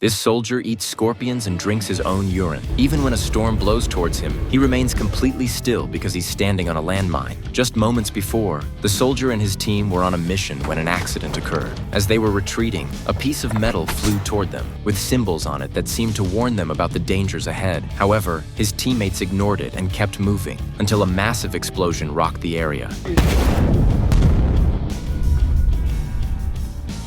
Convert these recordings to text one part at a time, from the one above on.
This soldier eats scorpions and drinks his own urine. Even when a storm blows towards him, he remains completely still because he's standing on a landmine. Just moments before, the soldier and his team were on a mission when an accident occurred. As they were retreating, a piece of metal flew toward them, with symbols on it that seemed to warn them about the dangers ahead. However, his teammates ignored it and kept moving, until a massive explosion rocked the area.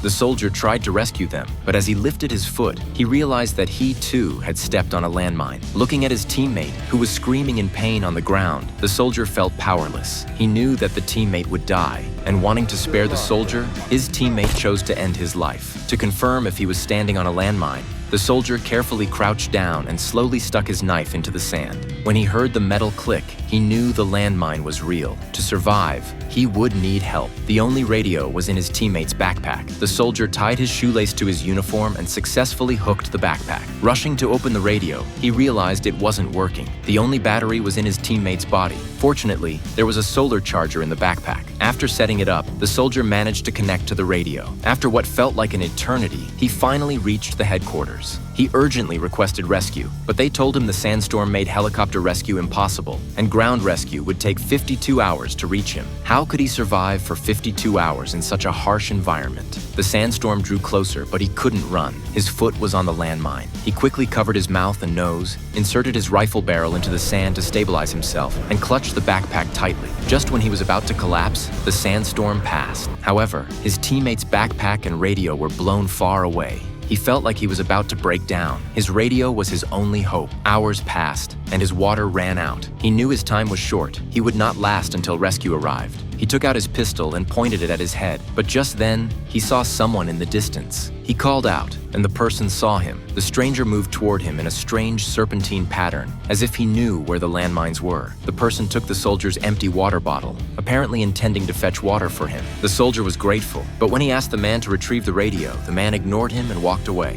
The soldier tried to rescue them, but as he lifted his foot, he realized that he too had stepped on a landmine. Looking at his teammate, who was screaming in pain on the ground, the soldier felt powerless. He knew that the teammate would die, and wanting to spare the soldier, his teammate chose to end his life. To confirm if he was standing on a landmine, the soldier carefully crouched down and slowly stuck his knife into the sand. When he heard the metal click, he knew the landmine was real. To survive, he would need help. The only radio was in his teammate's backpack. The soldier tied his shoelace to his uniform and successfully hooked the backpack. Rushing to open the radio, he realized it wasn't working. The only battery was in his teammate's body. Fortunately, there was a solar charger in the backpack. After setting it up, the soldier managed to connect to the radio. After what felt like an eternity, he finally reached the headquarters. He urgently requested rescue, but they told him the sandstorm made helicopter rescue impossible, and ground rescue would take 52 hours to reach him. How could he survive for 52 hours in such a harsh environment? The sandstorm drew closer, but he couldn't run. His foot was on the landmine. He quickly covered his mouth and nose, inserted his rifle barrel into the sand to stabilize himself, and clutched the backpack tightly. Just when he was about to collapse, the sandstorm passed. However, his teammates' backpack and radio were blown far away. He felt like he was about to break down. His radio was his only hope. Hours passed, and his water ran out. He knew his time was short. He would not last until rescue arrived. He took out his pistol and pointed it at his head, but just then, he saw someone in the distance. He called out, and the person saw him. The stranger moved toward him in a strange serpentine pattern, as if he knew where the landmines were. The person took the soldier's empty water bottle, apparently intending to fetch water for him. The soldier was grateful, but when he asked the man to retrieve the radio, the man ignored him and walked away.